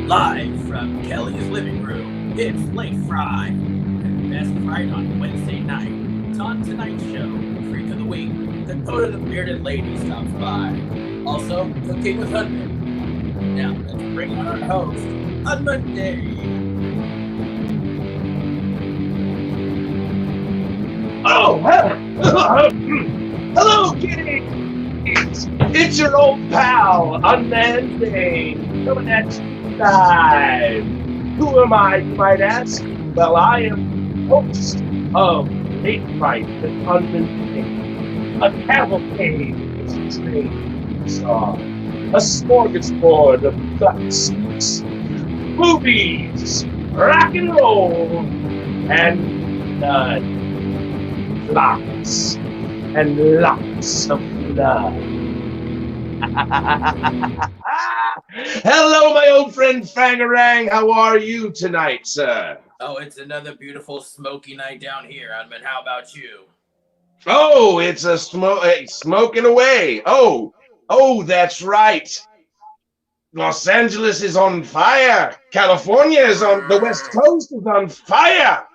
Live from Kelly's living room, it's Late Fright, and Best Fright on Wednesday night. On tonight's show, Freak of the Week, Dakota the Bearded Lady stops by. Also, Cooking with Unman. Now, let's bring on our host, Unman Dane. Oh, hello, kitties! It's your old pal, Unman Dane, coming at you live. Who am I, you might ask? Well, I am host of Late Fright with Unman Dane, a cavalcade of strange song, a smorgasbord of guts, movies, rock and roll, and blood. Lots and lots of blood. Hello, my old friend Fangarang. How are you tonight, sir? Oh, it's another beautiful smoky night down here, Unman. How about you? Oh, it's a smoking away. Oh, that's right. Los Angeles is on fire. California is on the West Coast is on fire.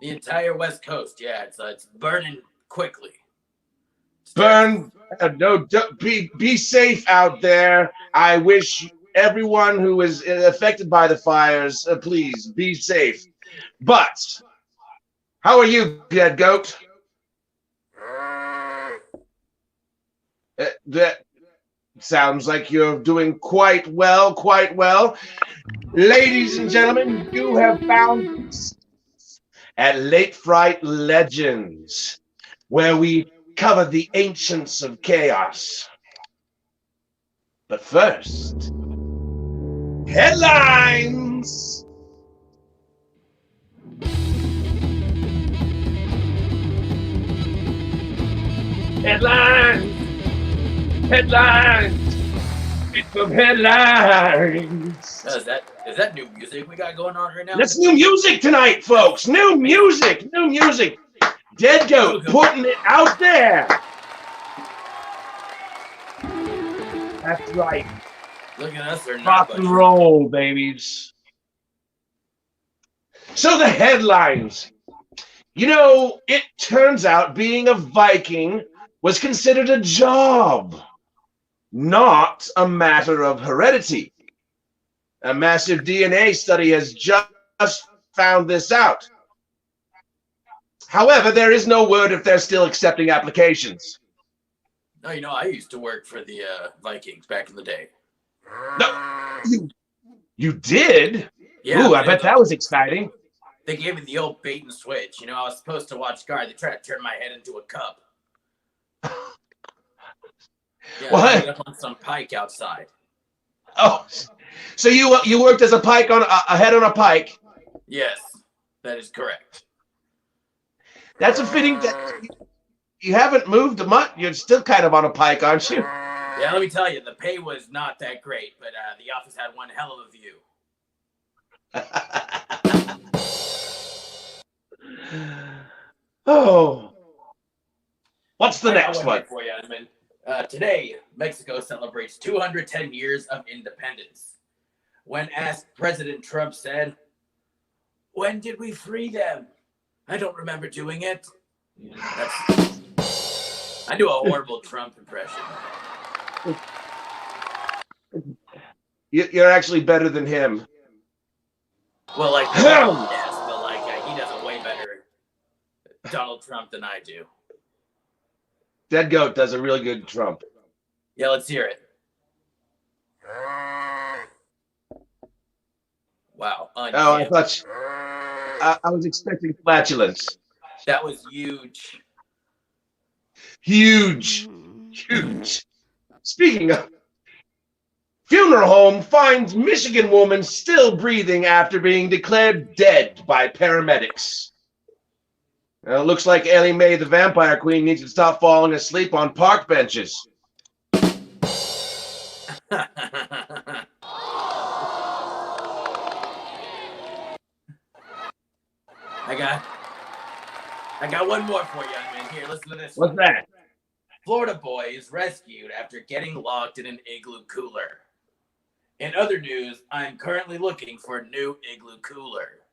The entire West Coast, yeah, it's burning quickly. Burn. Be safe out there. I wish everyone who is affected by the fires, please be safe. But how are you, dead goat? That sounds like you're doing quite well, quite well. Ladies and gentlemen, you have found at Late Fright Legends, where we cover the ancients of chaos. But first, headlines! Headlines! Headlines! It's some headlines! Is that new music we got going on right now? That's new music tonight, folks! New music! New music! Dead Goat putting it out there! That's right. Look at us, they're not Rock and roll, babies. So the headlines. You know, it turns out being a Viking was considered a job, not a matter of heredity. A massive DNA study has just found this out. However, there is no word if they're still accepting applications. No, you know, I used to work for the Vikings back in the day. No, you did? Yeah. Ooh, I bet that was exciting. They gave me the old bait and switch. You know, I was supposed to watch guard. They tried to turn my head into a cup. Yeah, what? I ended up on some pike outside. Oh, so you worked as a pike on a head on a pike? Yes, that is correct. That's a fitting. You haven't moved much. You're still kind of on a pike, aren't you? Yeah, let me tell you, the pay was not that great, but the office had one hell of a view. Oh, what's the next one? For you, today, Mexico celebrates 210 years of independence. When asked, President Trump said, "When did we free them? I don't remember doing it." I do a horrible Trump impression. You're actually better than him. Well, like, yes, but like he does a way better Donald Trump than I do. Dead Goat does a really good Trump. Yeah, let's hear it. Wow. Oh, I thought I was expecting flatulence. That was huge. Huge. Speaking of, funeral home finds Michigan woman still breathing after being declared dead by paramedics. It looks like Ellie Mae, the vampire queen, needs to stop falling asleep on park benches. I got one more for you, man. Here, listen to this. What's that? Florida boy is rescued after getting locked in an igloo cooler. In other news, I'm currently looking for a new igloo cooler.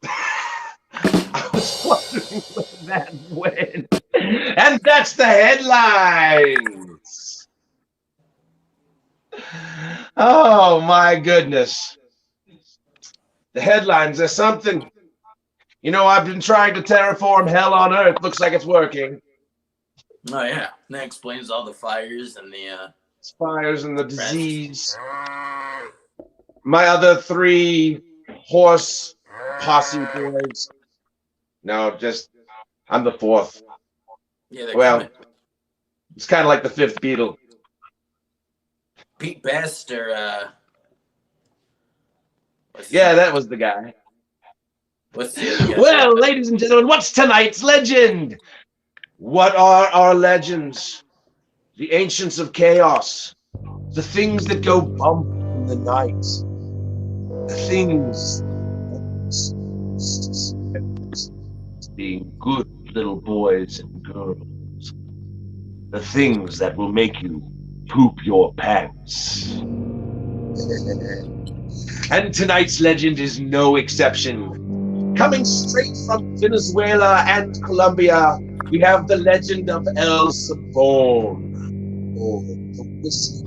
I was wondering where that went. And that's the headlines. Oh, my goodness. The headlines are something. You know, I've been trying to terraform hell on Earth. Looks like it's working. Oh, yeah. That explains all the fires and the Fires and the disease. My other 3 horse posse boys. No, just I'm the 4th. Yeah, they're Well, coming. it's kind of like the 5th Beatle. Pete Best or Yeah, that was the guy. what's the other guy? Well, ladies and gentlemen, what's tonight's legend? What are our legends? The ancients of chaos. The things that go bump in the night. The things being good little boys and girls. The things that will make you poop your pants. And tonight's legend is no exception. Coming straight from Venezuela and Colombia, we have the legend of El Sibon. Oh, the whiskey.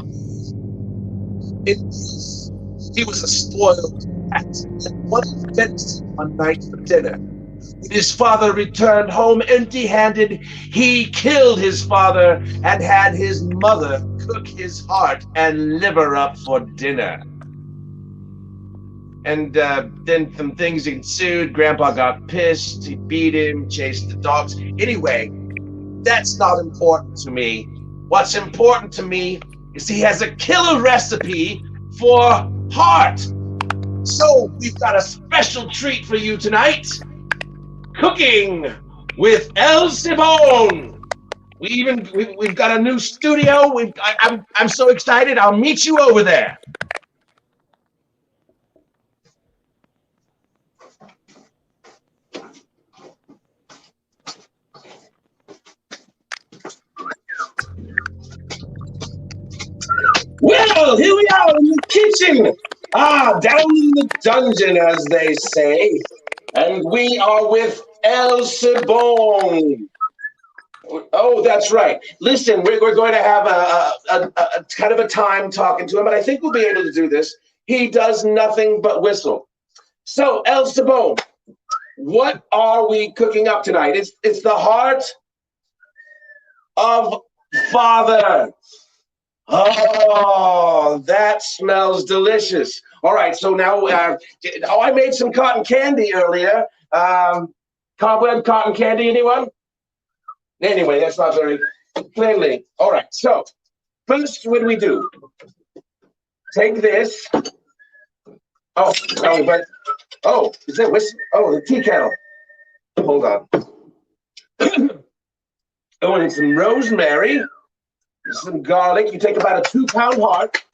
He was a spoiled cat, and one venison one night for dinner. When his father returned home empty-handed, he killed his father and had his mother cook his heart and liver up for dinner. And then some things ensued. Grandpa got pissed. He beat him, chased the dogs. Anyway, that's not important to me. What's important to me is he has a killer recipe for heart. So we've got a special treat for you tonight. Cooking with El Sibon. We've got a new studio. I'm so excited. I'll meet you over there. Well, here we are in the kitchen. Down in the dungeon, as they say. And we are with El Sibon. Oh, that's right. Listen, we're going to have a kind of a time talking to him, but I think we'll be able to do this. He does nothing but whistle. So, El Sibon, what are we cooking up tonight? It's the heart of Father. Oh, that smells delicious. All right, so now, I made some cotton candy earlier. Cobweb cotton candy, anyone? Anyway, that's not very cleanly. All right, so first, what do we do? Take this. Oh, is there whistle? Oh, the tea kettle. Hold on. Oh, and some rosemary. Some garlic. You take about a 2-pound heart.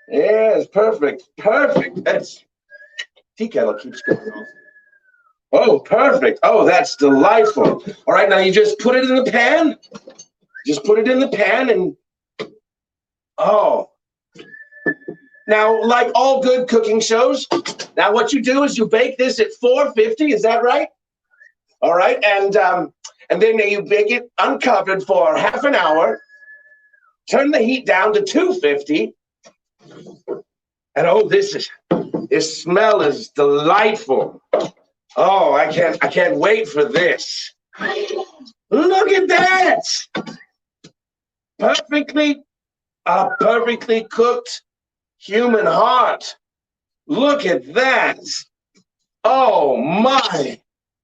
Yes, perfect. Perfect. That's tea kettle keeps going off. Oh, perfect. Oh, that's delightful. All right, now you just put it in the pan. Just put it in the pan and Now, like all good cooking shows, now what you do is you bake this at 450. Is that right? All right, and then you bake it uncovered for half an hour. Turn the heat down to 250. And this smell is delightful. Oh, I can't wait for this. Look at that! Perfectly cooked human heart. Look at that. Oh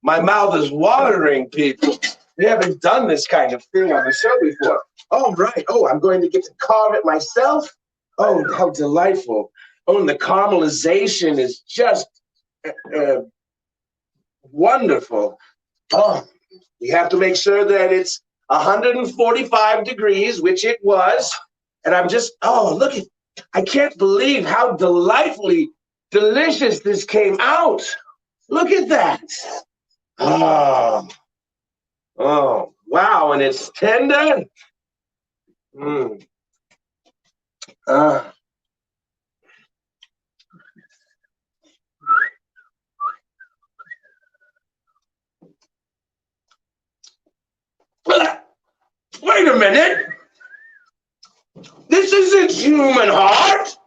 my mouth is watering, people. We haven't done this kind of thing on the show before. Oh, right. Oh, I'm going to get to carve it myself. Oh, how delightful. Oh, and the caramelization is just wonderful. Oh, you have to make sure that it's 145 degrees, which it was. And I'm just, look at, I can't believe how delightfully delicious this came out. Look at that. Oh, wow. And it's tender. a minute. This isn't human heart.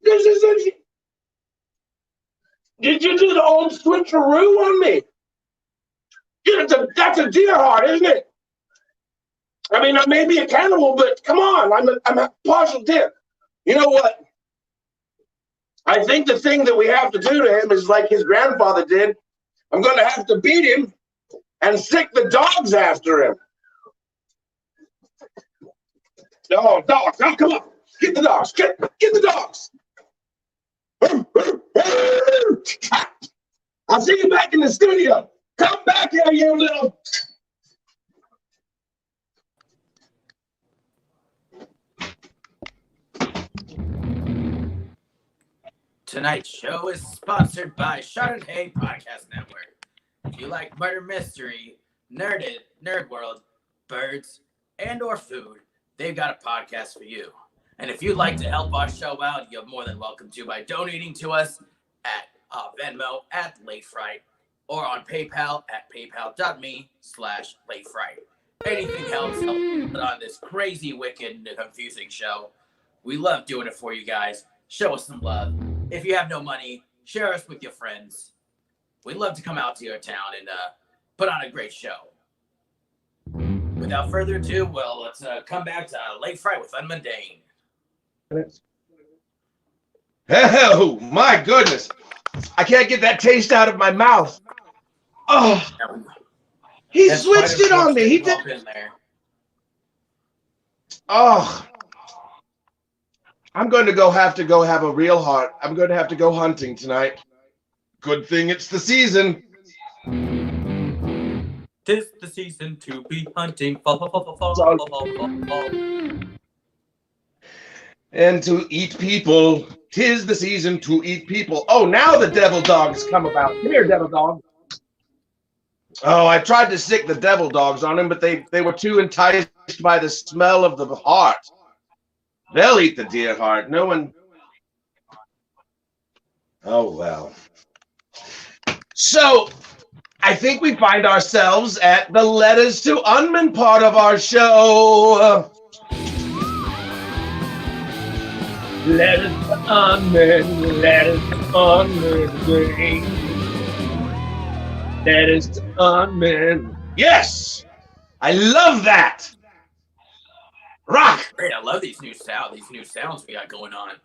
This isn't. Did you do the old switcheroo on me? Yeah, that's a deer heart, isn't it? I mean, I may be a cannibal, but come on, I'm a partial deer. You know what? I think the thing that we have to do to him is like his grandfather did. I'm going to have to beat him and sick the dogs after him. No, dogs, now come on. Get the dogs. Get the dogs. I'll see you back in the studio. Come back here, you little. Tonight's show is sponsored by Chardonnay Podcast Network. If you like murder mystery, nerd world, birds, and or food, they've got a podcast for you. And if you'd like to help our show out, you're more than welcome to by donating to us at Venmo at Late Fright or on PayPal at paypal.me/LateFright. Anything helps put on this crazy, wicked, and confusing show. We love doing it for you guys. Show us some love. If you have no money, share us with your friends. We'd love to come out to your town and put on a great show. Without further ado, well, let's come back to Late Fright with Unman Dane. Oh, my goodness. I can't get that taste out of my mouth. Oh, he switched it on me. He did. Oh, I'm going to have to go have a real heart. I'm going to have to go hunting tonight. Good thing it's the season. 'Tis the season to be hunting. And to eat people. 'Tis the season to eat people. Oh, now the devil dog has come about. Come here, devil dog. Oh, I tried to sick the devil dogs on him, but they were too enticed by the smell of the heart. They'll eat the deer heart. No one. Oh, well. So, I think we find ourselves at the Letters to Unman part of our show. Letters to Unman, letters to Unman Dane. Letters to Unman. Yes! I love that! Rock! Great, I love these new sounds we got going on.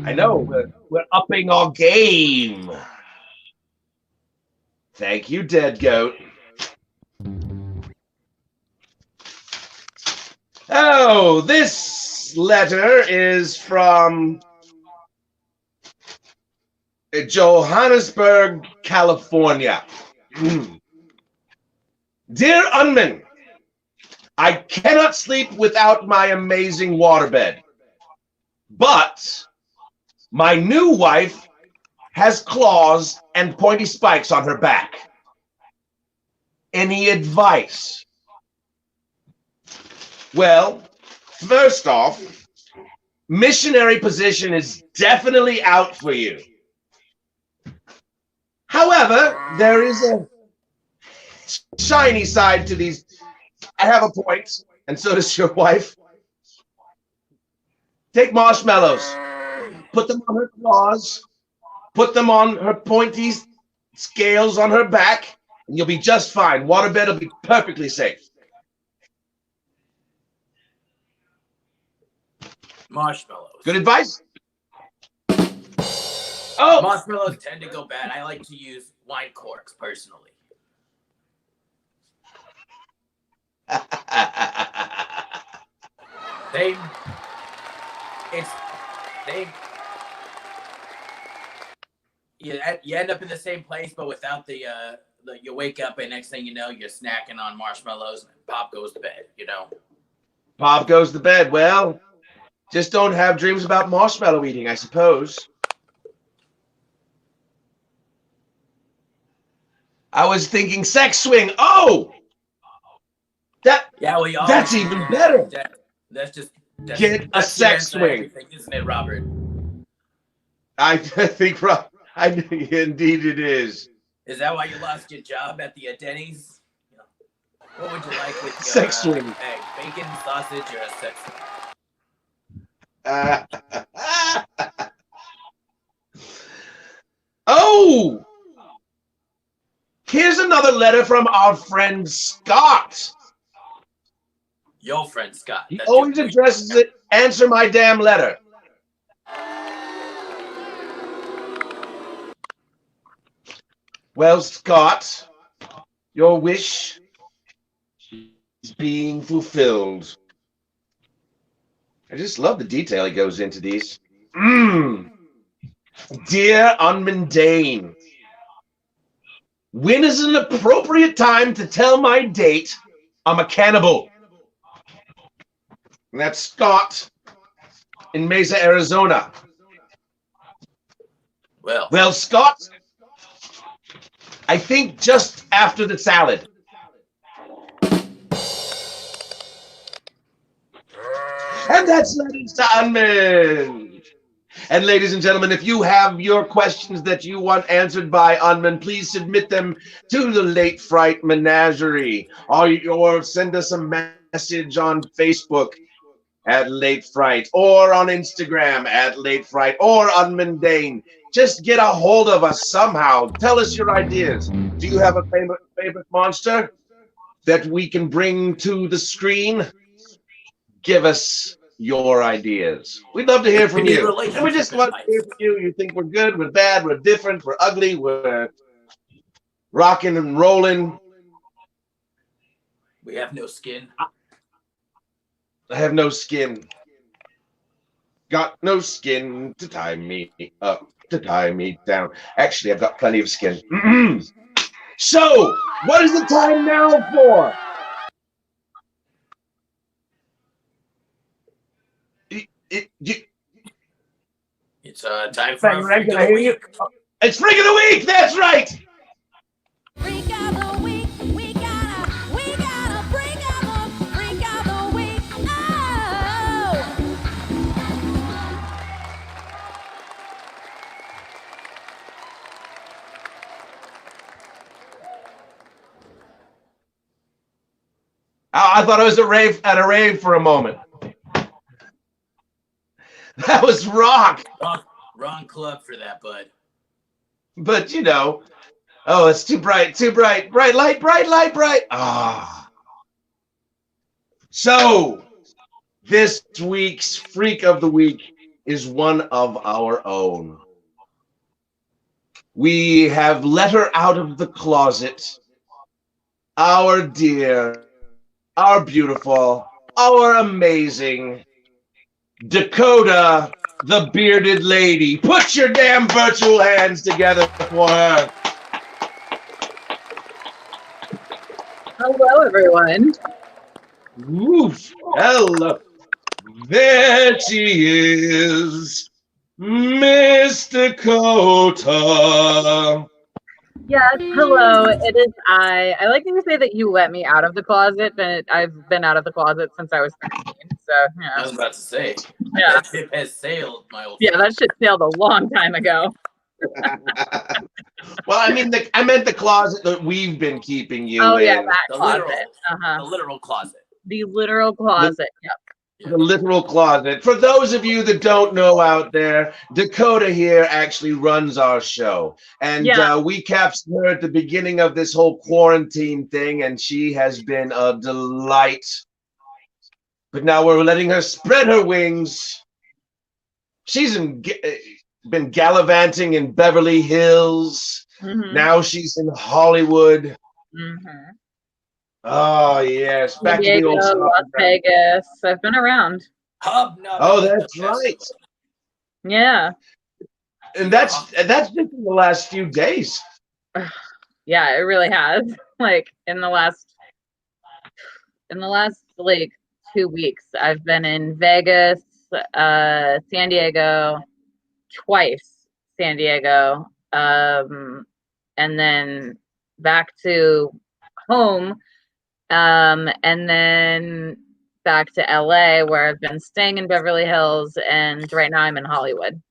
I know, we're upping our game. Thank you, Dead Goat. Oh, this letter is from Johannesburg, California. Dear Unman, I cannot sleep without my amazing waterbed. But my new wife has claws and pointy spikes on her back. Any advice? Well, first off, missionary position is definitely out for you. However, there is a shiny side to these. I have a point, and so does your wife. Take marshmallows, put them on her claws, put them on her pointy scales on her back, and you'll be just fine. Waterbed will be perfectly safe. Marshmallows. Good advice? Oh! Marshmallows tend to go bad. I like to use wine corks, personally. You end up in the same place, but without the you wake up and next thing you know, you're snacking on marshmallows and Pop goes to bed, you know? Pop goes to bed. Well, just don't have dreams about marshmallow eating, I suppose. I was thinking sex swing. Oh! That's even better. Get a sex swing. Isn't it, Robert? I think, indeed it is. Is that why you lost your job at the Denny's? What would you like with your Sex swing. egg? Bacon, sausage, or a sex swing? Oh! Here's another letter from our friend Scott. Your friend Scott. He always addresses it, answer my damn letter. Well, Scott, your wish is being fulfilled. I just love the detail he goes into these. Dear Unman Dane, when is an appropriate time to tell my date I'm a cannibal? And that's Scott in Mesa, Arizona. Well, Scott, I think just after the salad. And that's Letters to Unman. And ladies and gentlemen, if you have your questions that you want answered by Unman, please submit them to the Late Fright Menagerie, or send us a message on Facebook at Late Fright, or on Instagram at Late Fright, or Unman Dane. Just get a hold of us somehow. Tell us your ideas. Do you have a favorite monster that we can bring to the screen? Give us your ideas. We'd love to hear from you. And we just want to hear from you. You think we're good, we're bad, we're different, we're ugly, we're rocking and rolling. We have no skin. I have no skin. Got no skin to tie me up, to tie me down. Actually, I've got plenty of skin. So, what is the time now for? It's time for a freak of the week. It's freak of the week. That's right. Freak of the week. We gotta freak of the week. Oh. I thought I was at a rave for a moment. That was rock. Wrong club for that, bud. But you know, oh, it's too bright, bright light, bright. Ah. So, this week's Freak of the Week is one of our own. We have let her out of the closet. Our dear, our beautiful, our amazing Dakota the Bearded Lady. Put your damn virtual hands together for her. Hello, everyone. Oof. Hello. There she is, Miss Dakota. Yes, hello. It is I. I like to say that you let me out of the closet, but I've been out of the closet since I was 13. So, yeah. I was about to say, Yeah. that ship has sailed, my old Yeah, friend. that shit sailed a long time ago. Well, I mean, I meant the closet that we've been keeping you Oh, in. yeah, that The closet. the literal closet. The literal closet. Yep. The literal closet. For those of you that don't know out there, Dakota here actually runs our show. And we captured her at the beginning of this whole quarantine thing, and she has been a delight. But now we're letting her spread her wings. She's been gallivanting in Beverly Hills. Mm-hmm. Now she's in Hollywood. Mm-hmm. Oh, yes. Back San Diego, to the old Las Vegas. I've been around. Oh, that's right. Yeah. And that's just in the last few days. Yeah, it really has. Like in the last like 2 weeks, I've been in Vegas, San Diego, twice San Diego, and then back to home, and then back to LA, where I've been staying in Beverly Hills, and right now I'm in Hollywood.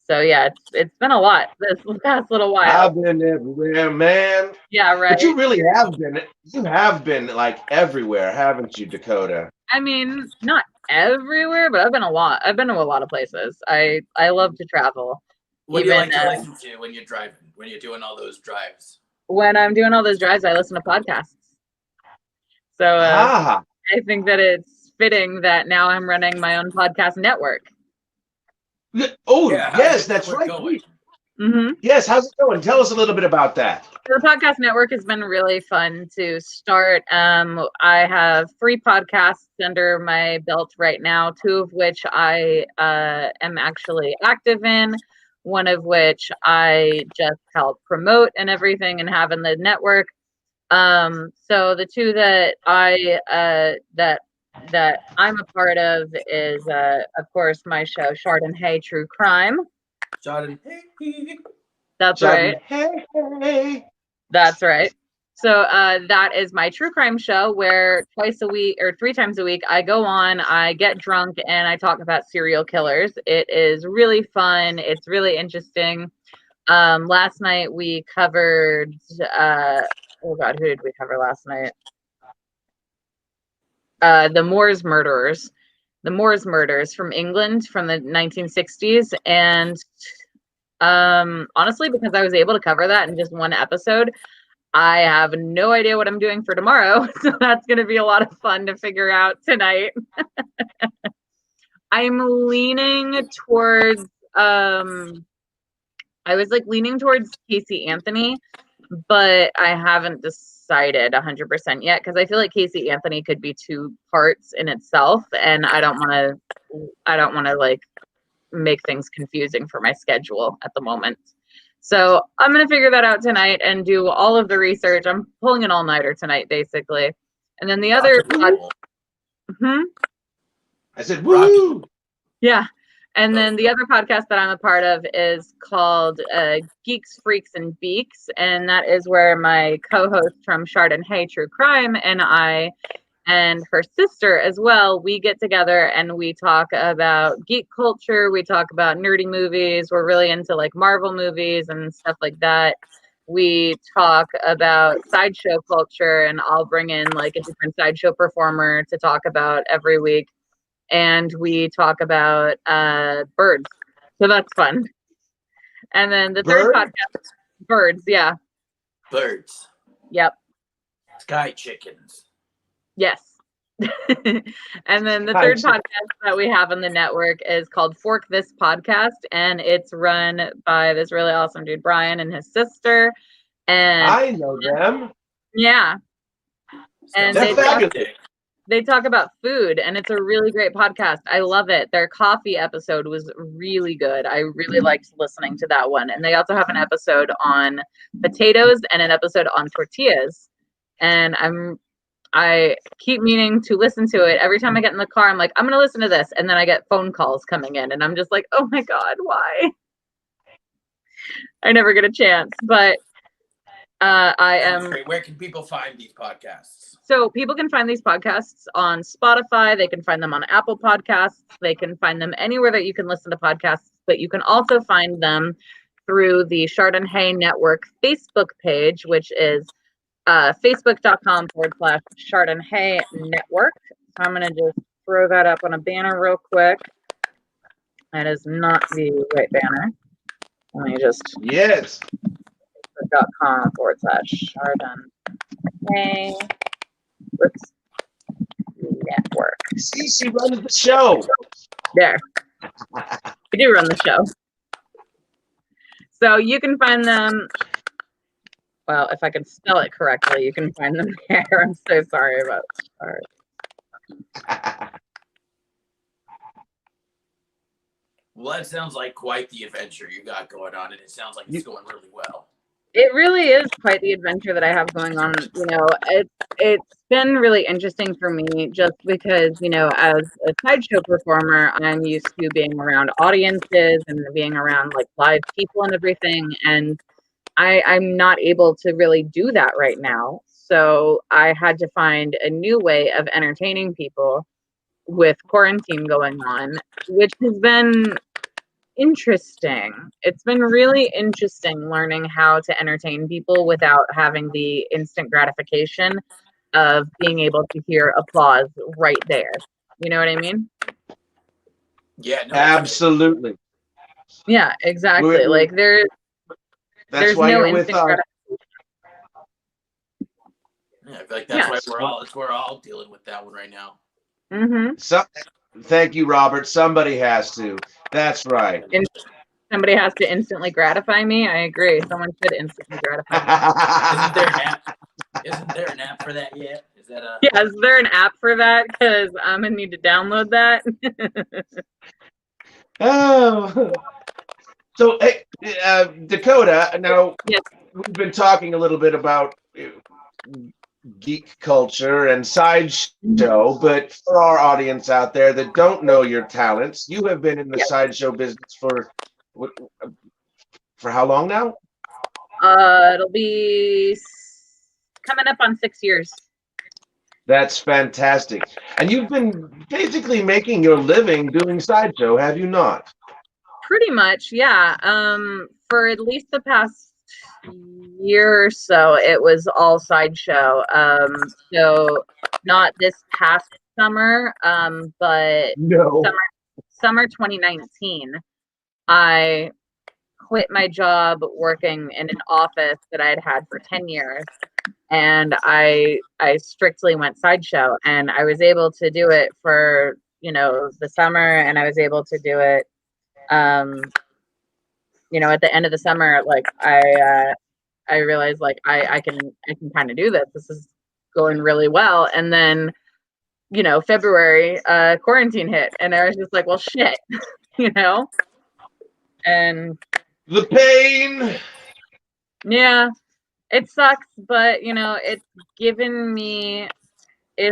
So yeah, it's been a lot this past little while. I've been everywhere, man. Yeah, right. But you really have been. You have been like everywhere, haven't you, Dakota? I mean, not everywhere, but I've been a lot. I've been to a lot of places. I love to travel. What do you Even like to listen to when you're driving? When you're doing all those drives? when I'm doing all those drives, I listen to podcasts. So Ah, I think that it's fitting that now I'm running my own podcast network. oh Yeah, how's yes, your that's network right. going? Mm-hmm. Yes, how's it going? Tell us a little bit about that. The podcast network has been really fun to start. I have 3 podcasts under my belt right now, 2 of which I am actually active in, one of which I just help promote and everything and have in the network. So the 2 that that I'm a part of is of course my show Chardonnay True Crime. Jordan, hey. That's Jordan, right. hey. That's right. So that is my true crime show where twice a week or 3 times a week I go on, I get drunk, and I talk about serial killers. It is really fun. It's really interesting. Last night we covered, oh God, who did we cover last night? The Moors murderers. The Moors murders from England from the 1960s. And honestly, because I was able to cover that in just one episode, I have no idea what I'm doing for tomorrow, so that's going to be a lot of fun to figure out tonight. I'm leaning towards, I was like leaning towards Casey Anthony, but I haven't decided 100% yet because I feel like Casey Anthony could be 2 parts in itself, and I don't want to like make things confusing for my schedule at the moment. So I'm going to figure that out tonight and do all of the research. I'm pulling an all-nighter tonight, basically. And then the other... I said, woo! Yeah. And then the other podcast that I'm a part of is called Geeks, Freaks, and Beaks. And that is where my co-host from Chardonnay True Crime and I and her sister as well, we get together and we talk about geek culture. We talk about nerdy movies. We're really into like Marvel movies and stuff like that. We talk about sideshow culture, and I'll bring in like a different sideshow performer to talk about every week. And we talk about birds. So that's fun. And then the third podcast, birds. Yeah. Birds. Yep. Sky chickens. Yes. And then the third podcast that we have on the network is called Fork This Podcast, and it's run by this really awesome dude, Brian, and his sister. And I know them. Yeah. And they talk about food, and it's a really great podcast. I love it. Their coffee episode was really good. I really liked listening to that one. And they also have an episode on potatoes and an episode on tortillas. And I keep meaning to listen to it. Every time I get in the car, I'm like, I'm going to listen to this. And then I get phone calls coming in, and I'm just like, oh my God, why? I never get a chance. But I am... Where can people find these podcasts? So people can find these podcasts on Spotify. They can find them on Apple Podcasts. They can find them anywhere that you can listen to podcasts. But you can also find them through the Chardonnay Network Facebook page, which is facebook.com/Chardonnay Network. So I'm going to just throw that up on a banner real quick. That is not the right banner. Let me just... Yes. Facebook.com/Chardonnay Network. See, she runs the show. There. We do run the show. So you can find them... Well, if I can spell it correctly, you can find them there. I'm so sorry about that. Well, that sounds like quite the adventure you got going on, and it sounds like it's going really well. It really is quite the adventure that I have going on. You know, it's been really interesting for me just because, you know, as a sideshow performer, I'm used to being around audiences and being around like live people and everything. And I'm not able to really do that right now. So I had to find a new way of entertaining people with quarantine going on, which has been interesting. It's been really interesting learning how to entertain people without having the instant gratification of being able to hear applause right there. You know what I mean? Yeah, no, Absolutely. Yeah, exactly. We're- Like That's there's why no you're with instant us. yeah, I feel like Yeah. we're all dealing with that one right now. Mm-hmm. Thank you, Robert. Somebody has to. That's right. And somebody has to instantly gratify me. I agree. Someone should instantly gratify me. Isn't there an app? Isn't there an app for that yet? Is that a? Yeah, is there an app for that? Because I'm gonna need to download that. Oh. So, hey, Dakota, now Yes. we've been talking a little bit about geek culture and sideshow, but for our audience out there that don't know your talents, you have been in the Yes. sideshow business for how long now? It'll be coming up on 6 years. That's fantastic. And you've been basically making your living doing sideshow, have you not? Pretty much, yeah. For at least the past year or so, it was all sideshow. So not this past summer, but No. summer 2019, I quit my job working in an office that I had had for 10 years. And I strictly went sideshow, and I was able to do it for, the summer, and I was able to do it, at the end of the summer, like I realized like I can kind of do this. This is going really well. And then, February, quarantine hit, and I was just like, well, shit, and The pain. yeah, it sucks, but it's given me a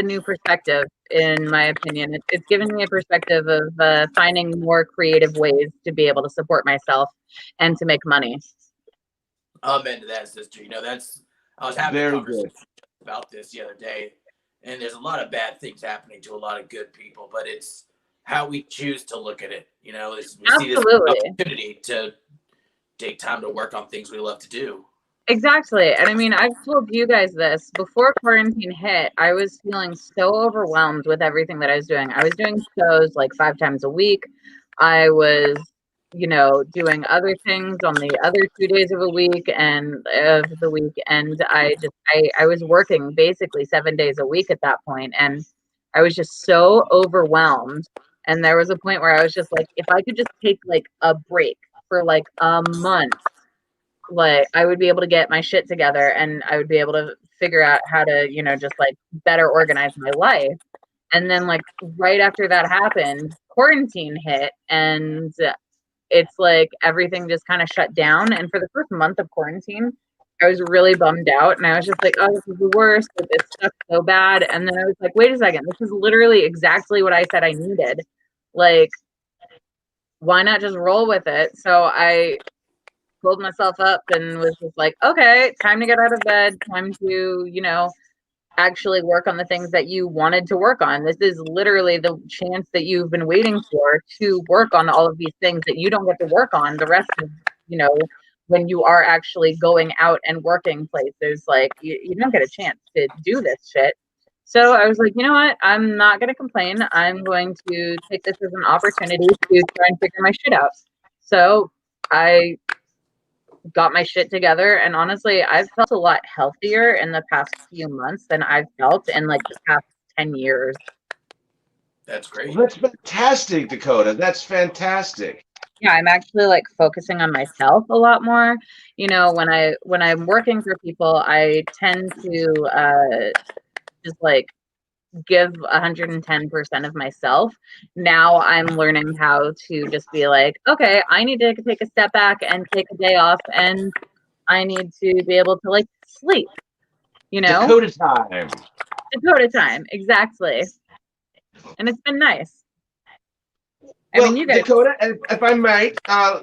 new perspective, in my opinion. It's given me a perspective of finding more creative ways to be able to support myself and to make money. Amen to that, sister. I was having a Very conversation good. about this the other day, and there's a lot of bad things happening to a lot of good people, but it's how we choose to look at it. We see this Absolutely. opportunity to take time to work on things we love to do. Exactly. And I mean, I've told you guys this before quarantine hit. I was feeling so overwhelmed with everything that I was doing. I was doing shows like 5 times a week. I was, doing other things on the other 2 days of a week and I was working basically 7 days a week at that point, and I was just so overwhelmed. And there was a point where I was just like, if I could just take like a break for like a month, like I would be able to get my shit together, and I would be able to figure out how to, just like better organize my life. And then like right after that happened, quarantine hit, and it's like everything just kind of shut down. And for the first month of quarantine, I was really bummed out, and I was just like, oh, this is the worst. Like, this sucks so bad. And then I was like, wait a second, this is literally exactly what I said I needed. Like, why not just roll with it? So I pulled myself up and was just like, okay, time to get out of bed, time to, actually work on the things that you wanted to work on. This is literally the chance that you've been waiting for, to work on all of these things that you don't get to work on the rest of, when you are actually going out and working places. Like you don't get a chance to do this shit. So I was like, you know what? I'm not going to complain. I'm going to take this as an opportunity to try and figure my shit out. So I got my shit together, and honestly, I've felt a lot healthier in the past few months than I've felt in like the past 10 years. That's great. Well, that's fantastic, Dakota. That's fantastic. Yeah, I'm actually like focusing on myself a lot more. When I'm working for people, I tend to just like give 110% of myself. Now I'm learning how to just be like, okay, I need to take a step back and take a day off, and I need to be able to like sleep, Dakota time. Dakota time, exactly. And it's been nice. Well, you guys, Dakota, if I might,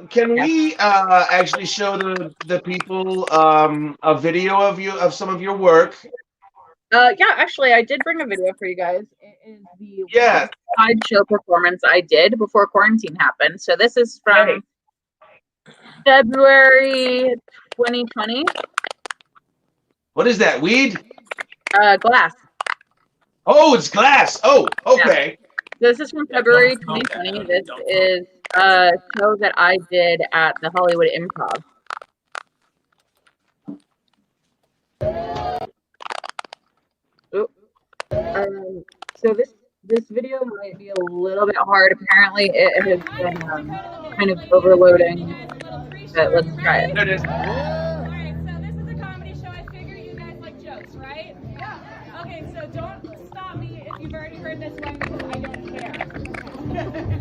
can we actually show the people a video of some of your work? Yeah, actually, I did bring a video for you guys. is the Yeah. sideshow performance I did before quarantine happened. So this is from February 2020. What is that? Weed? Glass. Oh, it's glass. Oh, okay. This is from Yeah, February don't smoke that, 2020. Cody. This Don't smoke is a show that I did at the Hollywood Improv. So this video might be a little bit hard. Apparently, it has been kind of overloading. But let's try it. There it is. Alright, so this is a comedy show. I figure you guys like jokes, right? Yeah. Okay, so don't stop me if you've already heard this one because I don't care.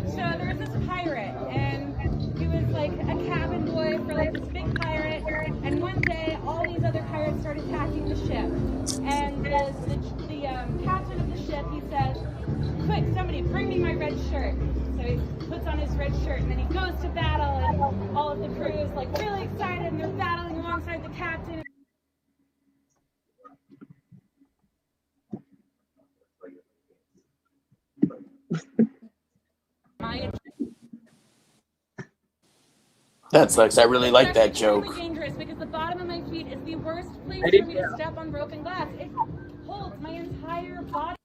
So there was this pirate, and he was like a cabin boy for like this big pirate. And one day, all these other pirates started attacking the ship. And the captain of the ship, he says, "Quick, somebody, bring me my red shirt." So he puts on his red shirt, and then he goes to battle, and all of the crew is like really excited, and they're battling alongside the captain. That sucks. I really like that It's joke. really dangerous because the bottom of my feet is the worst place I do for me to too. step on broken glass. It holds my entire body.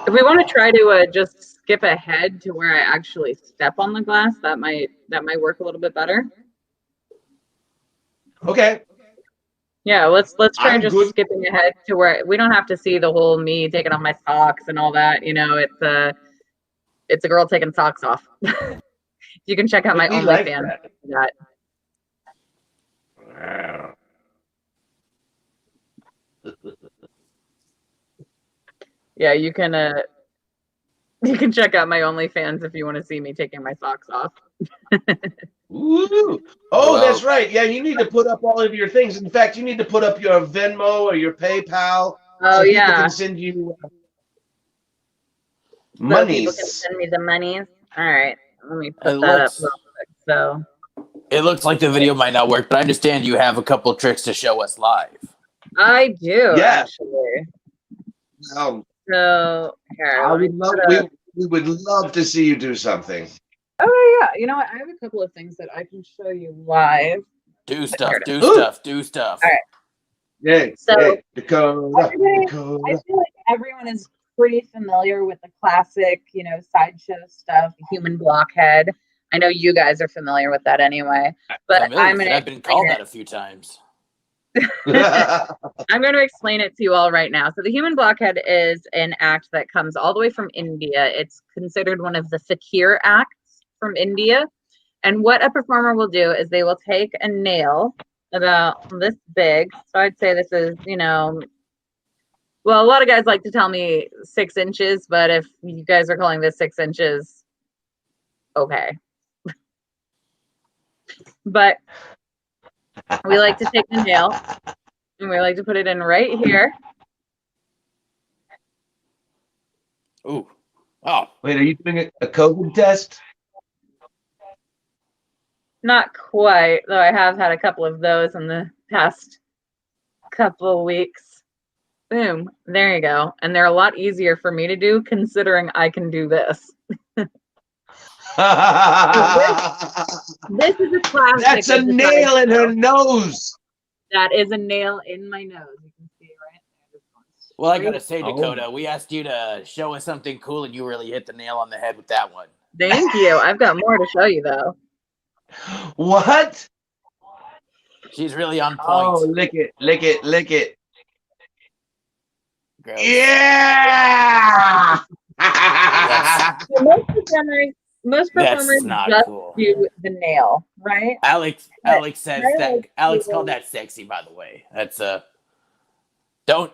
If we want to try to just skip ahead to where I actually step on the glass, that might work a little bit better. Okay. Yeah, let's try I'm just good. skipping ahead to where we don't have to see the whole me taking off my socks and all that. You know, it's a girl taking socks off. You can check out my We like OnlyFans. that. For that. Wow. Yeah, you can check out my OnlyFans if you want to see me taking my socks off. Ooh. Oh, that's right. Yeah, you need to put up all of your things. In fact, you need to put up your Venmo or your PayPal Oh so people yeah, can send you so people can monies. send me the monies. All right, let me It put that up looks, real quick. So it looks like the video might not work, but I understand you have a couple tricks to show us live. I do Yeah. actually. Um, So here, I let me would love, put up. we would love to see you do something. Oh yeah, you know what? I have a couple of things that I can show you live. Do stuff, do Ooh. stuff, do stuff. All right. Yay. So, hey, Dakota. I Dakota. feel like everyone is pretty familiar with the classic, you know, sideshow stuff, human blockhead. I know you guys are familiar with that anyway, but Familiar I'm with it. gonna I've been called that a few times. I'm going to explain it to you all right now. So the human blockhead is an act that comes all the way from India. It's considered one of the fakir acts from India. And what a performer will do is they will take a nail about this big. So I'd say this is, you know, well, a lot of guys like to tell me 6 inches, but if you guys are calling this 6 inches, okay. But we like to take the nail and we like to put it in right here. Ooh. Oh. Wait, are you doing a COVID test? Not quite, though I have had a couple of those in the past couple of weeks. Boom. There you go. And they're a lot easier for me to do considering I can do this. This is a classic. That's a nail in her nose. That is a nail in my nose. You can see it right there. Well, I gotta say, Oh. Dakota, we asked you to show us something cool, and you really hit the nail on the head with that one. Thank you. I've got more to show you, though. What? She's really on point. Oh, lick it, lick it, lick it. Gross. Yeah! So most performers not just cool. do the nail, right? Alex says I that. like Alex to- called that sexy, by the way. That's don't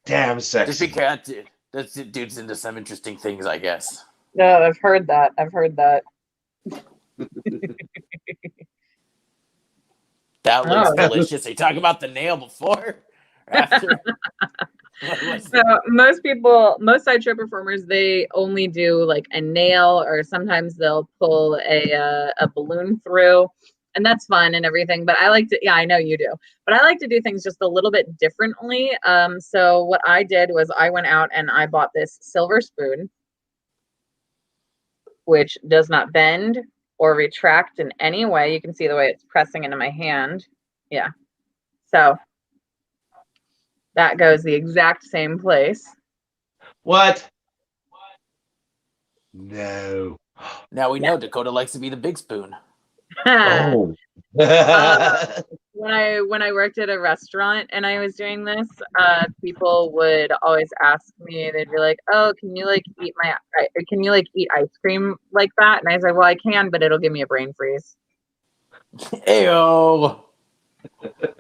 Damn just be sexy. careful. That dude's into some interesting things, I guess. No, I've heard that. That looks Oh. delicious. Are you talking about the nail before or after? So most sideshow performers, they only do like a nail, or sometimes they'll pull a balloon through, and that's fun and everything. But I like to, yeah, I know you do, but I like to do things just a little bit differently. So what I did was I went out and I bought this silver spoon, which does not bend or retract in any way. You can see the way it's pressing into my hand. Yeah. So that goes the exact same place. What? No. Now we know Dakota likes to be the big spoon. Oh. When I worked at a restaurant and I was doing this, people would always ask me, they'd be like, "Oh, can you eat ice cream like that?" And I said, "Well, I can, but it'll give me a brain freeze." Ayo. What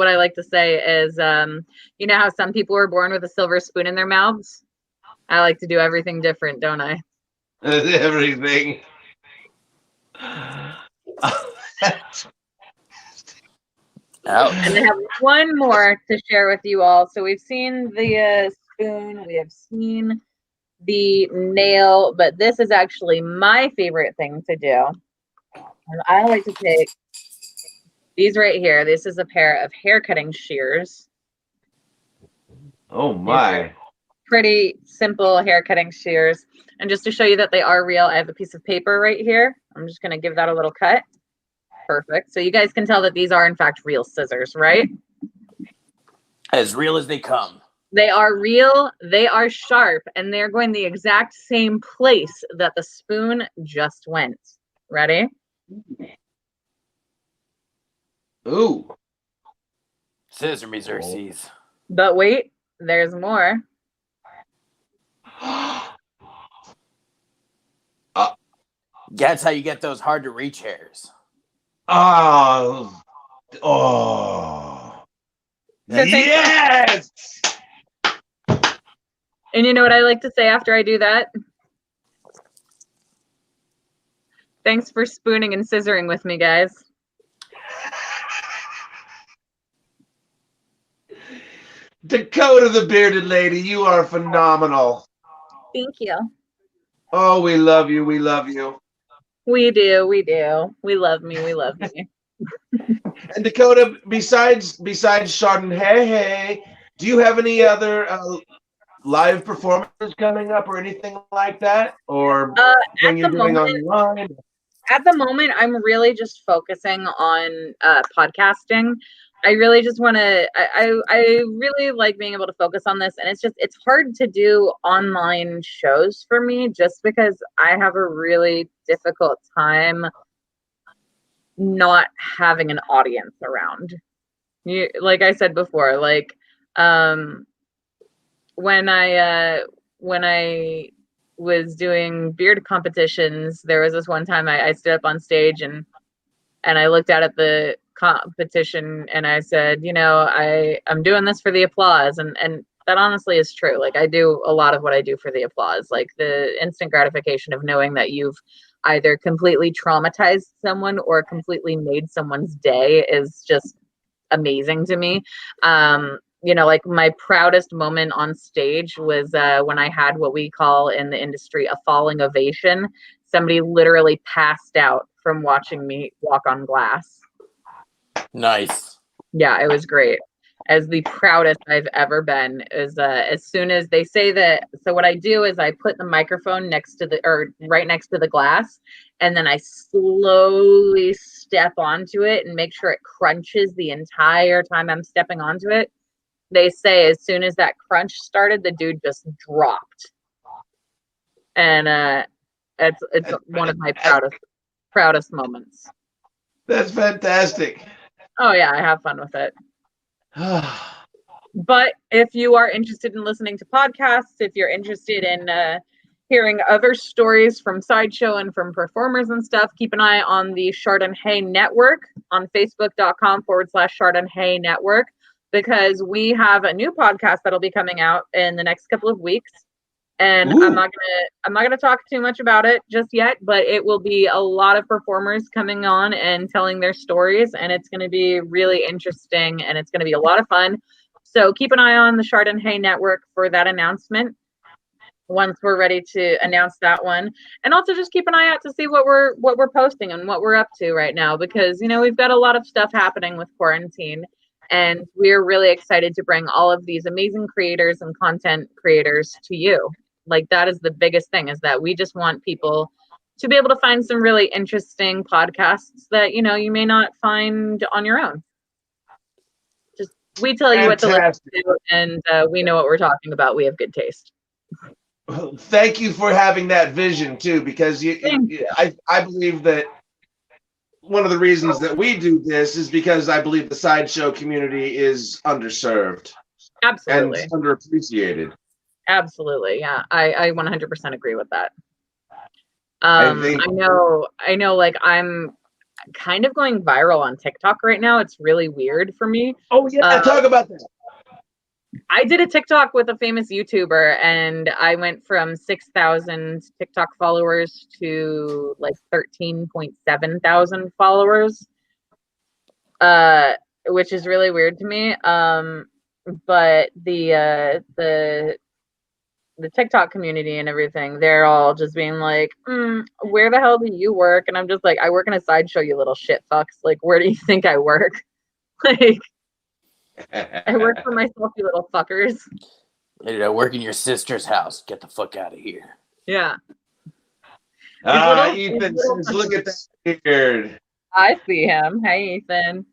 I like to say is, you know how some people were born with a silver spoon in their mouths? I like to do everything different, don't I? Everything. And I have one more to share with you all. So we've seen the spoon, we have seen the nail, but this is actually my favorite thing to do. And I like to take these right here. This is a pair of hair cutting shears. Oh my. Pretty simple hair cutting shears. And just to show you that they are real, I have a piece of paper right here. I'm just going to give that a little cut. Perfect. So you guys can tell that these are in fact real scissors, right? As real as they come. They are real, they are sharp, and they're going the exact same place that the spoon just went. Ready? Ooh. Scissor me, Xerxes. But wait, there's more. That's how you get those hard to reach hairs. Oh. Yes. And you know what I like to say after I do that? Thanks for spooning and scissoring with me, guys. Dakota the Bearded Lady, you are phenomenal. Thank you. Oh, we love you. We love you. We do. We do. We love me. We love me. And Dakota, besides Chardonnay, do you have any other live performances coming up or anything like that? Or when you're doing online? At the moment, I'm really just focusing on podcasting. I really just want to, I really like being able to focus on this. And it's hard to do online shows for me just because I have a really difficult time not having an audience around. Like I said before, like when I was doing beard competitions, there was this one time I stood up on stage and I looked out at the competition and I said, you know, I'm doing this for the applause, and that honestly is true. Like I do a lot of what I do for the applause, like the instant gratification of knowing that you've either completely traumatized someone or completely made someone's day is just amazing to me. You know, like my proudest moment on stage was when I had what we call in the industry a falling ovation. Somebody literally passed out from watching me walk on glass. Nice. Yeah, it was great. As the proudest I've ever been is as soon as they say that. So what I do is I put the microphone right next to the glass, and then I slowly step onto it and make sure it crunches the entire time I'm stepping onto it. They say as soon as that crunch started, the dude just dropped. And it's one of my proudest moments. That's fantastic. Oh yeah, I have fun with it. But if you are interested in listening to podcasts, if you're interested in hearing other stories from Sideshow and from performers and stuff, keep an eye on the Chardonnay Network on Facebook.com/Chardonnay Network, because we have a new podcast that'll be coming out in the next couple of weeks. And Ooh. I'm not gonna talk too much about it just yet, but it will be a lot of performers coming on and telling their stories, and it's gonna be really interesting, and it's gonna be a lot of fun. So keep an eye on the Chardonnay Network for that announcement once we're ready to announce that one. And also just keep an eye out to see what we're posting and what we're up to right now, because we've got a lot of stuff happening with quarantine, and we're really excited to bring all of these amazing creators and content creators to you. Like, that is the biggest thing, is that we just want people to be able to find some really interesting podcasts that you may not find on your own. Just we tell you what to listen to, and we know what we're talking about. We have good taste. Thank you for having that vision too, because I believe that one of the reasons that we do this is because I believe the sideshow community is underserved. Absolutely. And underappreciated. Absolutely. Yeah. I 100% agree with that. I know like I'm kind of going viral on TikTok right now. It's really weird for me. Oh yeah, talk about that. I did a TikTok with a famous YouTuber, and I went from 6,000 TikTok followers to like 13.7 thousand followers, which is really weird to me. But the TikTok community and everything, they're all just being like, where the hell do you work? And I'm just like, I work in a sideshow, you little shit fucks. Like, where do you think I work? Like, I work for myself, you little fuckers. I work in your sister's house. Get the fuck out of here. Yeah. Ethan says, look at that beard. I see him. Hey, Ethan.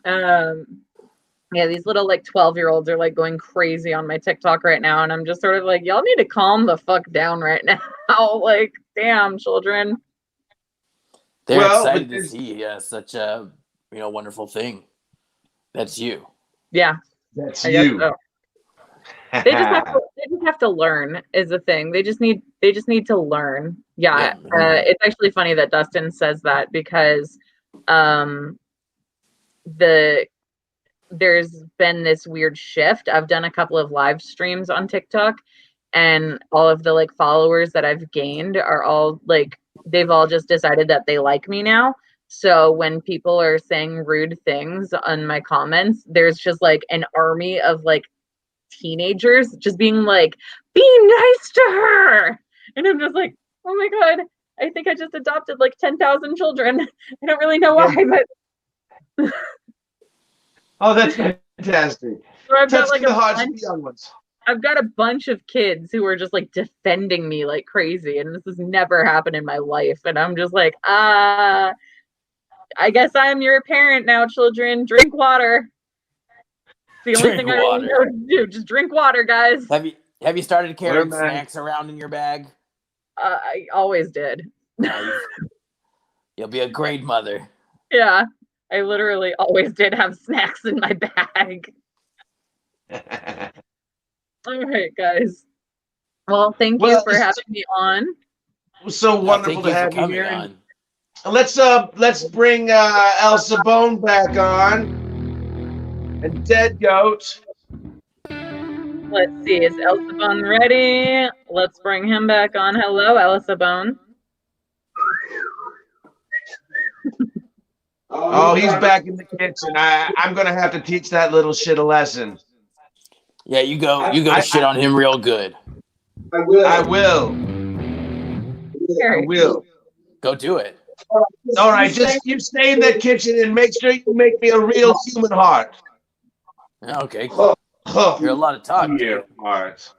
Yeah, these little like 12-year-olds are like going crazy on my TikTok right now, and I'm just sort of like, y'all need to calm the fuck down right now. Like, damn, children. They're excited to see such a wonderful thing. That's you. Yeah, that's you. So. They just have to learn is the thing. They just need to learn. Yeah. It's actually funny that Dustin says that, because there's been this weird shift. I've done a couple of live streams on TikTok, and all of the like followers that I've gained are all like, they've all just decided that they like me now. So when people are saying rude things on my comments, there's just like an army of like teenagers just being like, be nice to her. And I'm just like, oh my God, I think I just adopted like 10,000 children. I don't really know why, but oh, that's fantastic. So I've got like the hearts of the young ones. I've got a bunch of kids who are just like defending me like crazy, and this has never happened in my life. And I'm just like, I guess I'm your parent now, children. Drink water. It's the only thing I really know to do. Just drink water, guys. Have you started carrying snacks around in your bag? I always did. You'll be a great mother. Yeah, I literally always did have snacks in my bag. All right, guys. Well, thank you for having me on. It was so wonderful to have you here. Let's bring El Sibon back on. And Dead Goat. Let's see, is El Sibon ready? Let's bring him back on. Hello, El Sibon. Oh, he's back in the kitchen. I'm gonna have to teach that little shit a lesson. Yeah, you go shit on him real good. I will. Go do it. All right, just you stay in that kitchen and make sure you make me a real human heart. Okay. You're a lot of talk. Yeah, heart.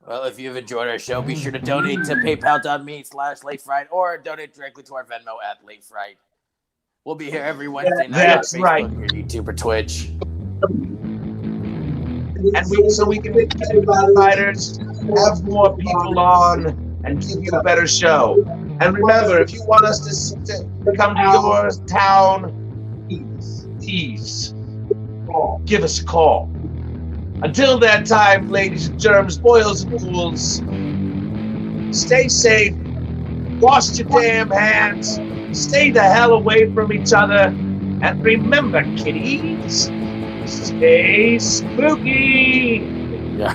Well, if you've enjoyed our show, be sure to donate to paypal.me/LateFright or donate directly to our Venmo @LateFright. We'll be here every Wednesday night on Facebook, or YouTube, or Twitch. And so we can make fighters, have more people on, and give you a better show. And remember, if you want us to come to your town, please give us a call. Until that time, ladies and germs, boils and fools, stay safe, wash your damn hands, stay the hell away from each other, and remember, kiddies, Stay spooky. Yeah.